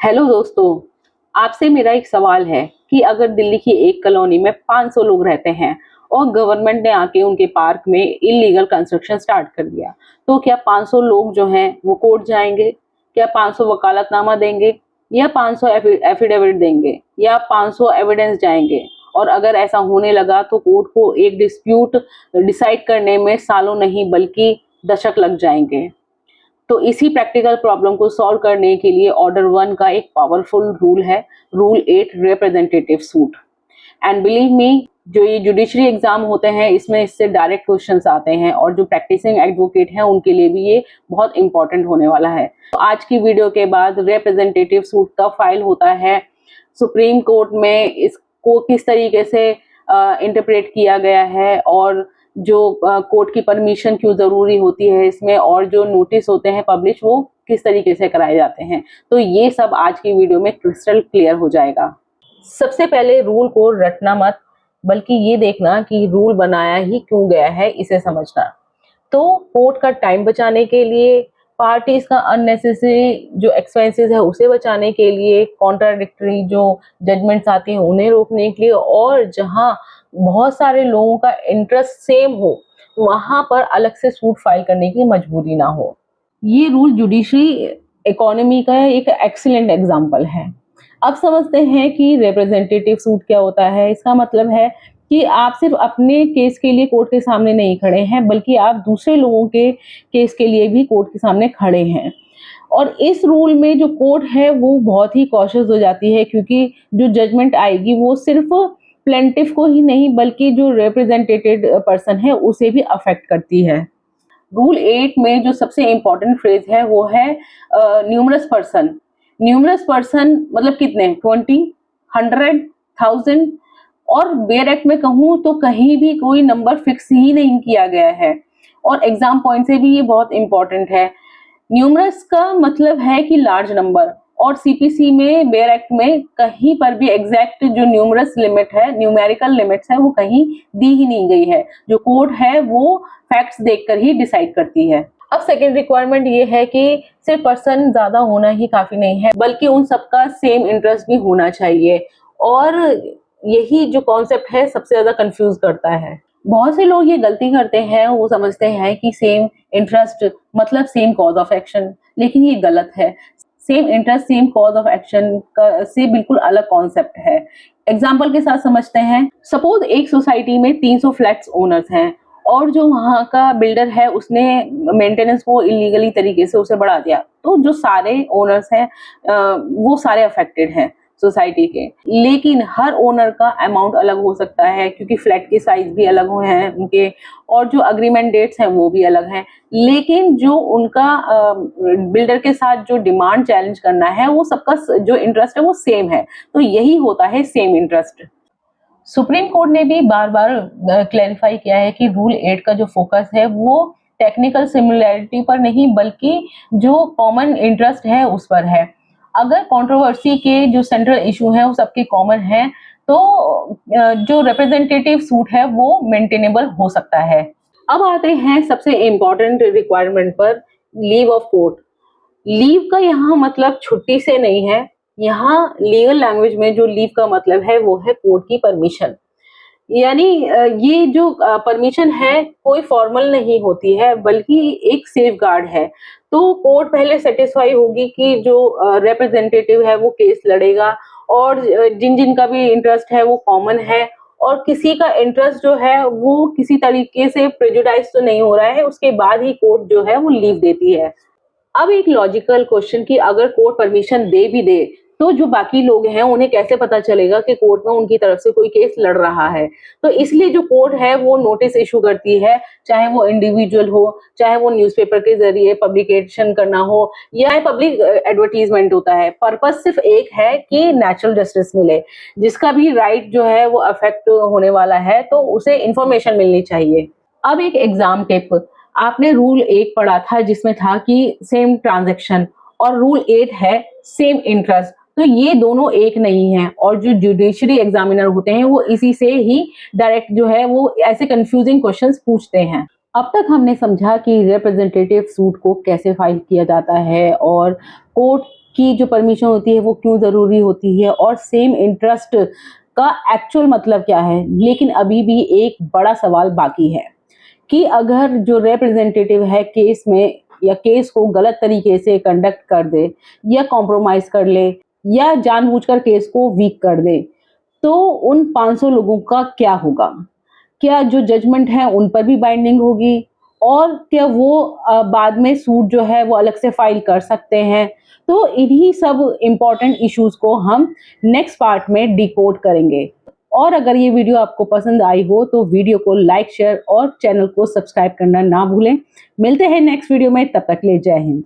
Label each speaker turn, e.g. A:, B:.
A: Hello दोस्तों, आपसे मेरा एक सवाल है कि अगर दिल्ली की एक कॉलोनी में 500 लोग रहते हैं और गवर्नमेंट ने आके उनके पार्क में इलीगल कंस्ट्रक्शन स्टार्ट कर दिया, तो क्या 500 लोग जो हैं वो कोर्ट जाएंगे? क्या 500 वकालतनामा देंगे या 500 एफिडेविट देंगे या 500 एविडेंस जाएंगे? और अगर ऐसा होने लगा तो कोर्ट को एक डिस्प्यूट डिसाइड करने में सालों नहीं बल्कि दशक लग जाएंगे। तो इसी प्रैक्टिकल प्रॉब्लम को सॉल्व करने के लिए ऑर्डर 1 का एक पावरफुल रूल है, rule 8 representative suit. And believe me, जो ये जुडिशरी एग्जाम होते हैं इसमें इससे डायरेक्ट क्वेश्चंस आते हैं और जो प्रैक्टिसिंग एडवोकेट हैं उनके लिए भी ये बहुत इंपॉर्टेंट होने वाला है। तो आज की वीडियो के बाद रिप्रेजेंटेटिव सूट कब फाइल होता है, सुप्रीम कोर्ट में इसको किस तरीके से इंटरप्रेट किया गया है, और जो कोर्ट की परमिशन क्यों जरूरी होती है इसमें, और जो नोटिस होते हैं पब्लिश वो किस तरीके से कराए जाते हैं, तो ये सब आज की वीडियो में क्रिस्टल क्लियर हो जाएगा। सबसे पहले रूल को रटना मत, बल्कि ये देखना कि रूल बनाया ही क्यों गया है, इसे समझना। तो कोर्ट का टाइम बचाने के लिए, पार्टीज का अननेसेसरी जो एक्सपेंसेस है उसे बचाने के लिए, कॉन्ट्राडिक्टरी जो जजमेंट्स आती हैं उन्हें रोकने के लिए, और जहां बहुत सारे लोगों का इंटरेस्ट सेम हो वहां पर अलग से सूट फाइल करने की मजबूरी ना हो। ये रूल जुडिशरी इकोनॉमी का एक एक्सीलेंट एग्जाम्पल है। अब समझते हैं कि रिप्रेजेंटेटिव सूट क्या होता है। इसका मतलब है कि आप सिर्फ अपने केस के लिए कोर्ट के सामने नहीं खड़े हैं, बल्कि आप दूसरे लोगों के केस के लिए भी कोर्ट के सामने खड़े हैं। और इस रूल में जो कोर्ट है वो बहुत ही कॉशियस हो जाती है, क्योंकि जो जजमेंट आएगी वो सिर्फ प्लेंटिफ को ही नहीं बल्कि जो रिप्रेजेंटेटेड पर्सन है उसे भी अफेक्ट करती है। रूल 8 में जो सबसे इंपॉर्टेंट फ्रेज है वो है न्यूमरस पर्सन। न्यूमरस पर्सन मतलब कितने? 20, 100, 1000। और बेयर एक्ट में कहूँ तो कहीं भी कोई नंबर फिक्स ही नहीं किया गया है, और एग्जाम पॉइंट से भी ये बहुत इंपॉर्टेंट है। न्यूमरस का मतलब है कि लार्ज नंबर, और सीपीसी में, बेयर एक्ट में कहीं पर भी एग्जैक्ट जो न्यूमरस लिमिट है, न्यूमेरिकल लिमिट्स है, वो कहीं दी ही नहीं गई है। जो कोर्ट है वो फैक्ट्स देखकर ही डिसाइड करती है। अब सेकेंड रिक्वायरमेंट ये है कि सिर्फ पर्सन ज्यादा होना ही काफी नहीं है, बल्कि उन सबका सेम इंटरेस्ट भी होना चाहिए। और यही जो कॉन्सेप्ट है सबसे ज्यादा कंफ्यूज करता है। बहुत से लोग ये गलती करते हैं, वो समझते हैं कि सेम इंटरेस्ट मतलब सेम कॉज ऑफ एक्शन, लेकिन ये गलत है। Same interest same cause of action का से बिल्कुल अलग कॉन्सेप्ट है। एग्जाम्पल के साथ समझते हैं। सपोज एक सोसाइटी में 300 फ्लैट्स ओनर्स हैं, और जो वहाँ का बिल्डर है उसने मेंटेनेंस को इलीगली तरीके से उसे बढ़ा दिया, तो जो सारे ओनर्स हैं वो सारे अफेक्टेड हैं सोसाइटी के। लेकिन हर ओनर का अमाउंट अलग हो सकता है, क्योंकि फ्लैट के साइज भी अलग हुए हैं उनके, और जो अग्रीमेंट डेट्स हैं वो भी अलग हैं। लेकिन जो उनका बिल्डर के साथ जो डिमांड चैलेंज करना है वो सबका जो इंटरेस्ट है वो सेम है। तो यही होता है सेम इंटरेस्ट। सुप्रीम कोर्ट ने भी बार बार क्लैरिफाई किया है कि रूल 8 का जो फोकस है वो टेक्निकल सिमिलैरिटी पर नहीं बल्कि जो कॉमन इंटरेस्ट है उस पर है। अगर कंट्रोवर्सी के जो सेंट्रल इशू है वो सबके कॉमन है, तो जो रिप्रेजेंटेटिव सूट है वो मेंटेनेबल हो सकता है। अब आते हैं सबसे इम्पोर्टेंट रिक्वायरमेंट पर, लीव ऑफ कोर्ट। लीव का यहाँ मतलब छुट्टी से नहीं है। यहाँ लीगल लैंग्वेज में जो लीव का मतलब है वो है कोर्ट की परमिशन। यानी ये जो परमिशन है कोई फॉर्मल नहीं होती है, बल्कि एक सेफ गार्ड है। तो कोर्ट पहले सेटिस्फाई होगी कि जो रिप्रेजेंटेटिव है वो केस लड़ेगा, और जिन जिन का भी इंटरेस्ट है वो कॉमन है, और किसी का इंटरेस्ट जो है वो किसी तरीके से प्रेजुडाइज तो नहीं हो रहा है, उसके बाद ही कोर्ट जो है वो लीव देती है। अब एक लॉजिकल क्वेश्चन कि अगर कोर्ट परमिशन दे भी दे तो जो बाकी लोग हैं उन्हें कैसे पता चलेगा कि कोर्ट में उनकी तरफ से कोई केस लड़ रहा है? तो इसलिए जो कोर्ट है वो नोटिस इशू करती है, चाहे वो इंडिविजुअल हो, चाहे वो न्यूज़पेपर के जरिए पब्लिकेशन करना हो, या पब्लिक एडवर्टीजमेंट होता है। पर्पस सिर्फ एक है कि नेचुरल जस्टिस मिले। जिसका भी राइट जो है वो अफेक्ट होने वाला है तो उसे इंफॉर्मेशन मिलनी चाहिए। अब एक एग्जाम टिप, आपने रूल 1 पढ़ा था जिसमें था कि सेम ट्रांजैक्शन, और रूल 8 है सेम इंटरेस्ट। तो ये दोनों एक नहीं है, और जो जुडिशरी एग्जामिनर होते हैं वो इसी से ही डायरेक्ट जो है वो ऐसे कंफ्यूजिंग क्वेश्चंस पूछते हैं। अब तक हमने समझा कि रिप्रेजेंटेटिव सूट को कैसे फाइल किया जाता है और कोर्ट की जो परमिशन होती है वो क्यों ज़रूरी होती है और सेम इंटरेस्ट का एक्चुअल मतलब क्या है। लेकिन अभी भी एक बड़ा सवाल बाकी है कि अगर जो रिप्रेजेंटेटिव है केस में या केस को गलत तरीके से कंडक्ट कर दे या कॉम्प्रोमाइज़ कर ले या जानबूझकर केस को वीक कर दे, तो उन 500 लोगों का क्या होगा? क्या जो जजमेंट है उन पर भी बाइंडिंग होगी और क्या वो बाद में सूट जो है वो अलग से फाइल कर सकते हैं। तो इन्हीं सब इम्पोर्टेंट इश्यूज को हम नेक्स्ट पार्ट में डिकोड करेंगे। और अगर ये वीडियो आपको पसंद आई हो तो वीडियो को लाइक शेयर और चैनल को सब्सक्राइब करना ना भूलें। मिलते हैं नेक्स्ट वीडियो में, तब तक के लिए जय हिंद।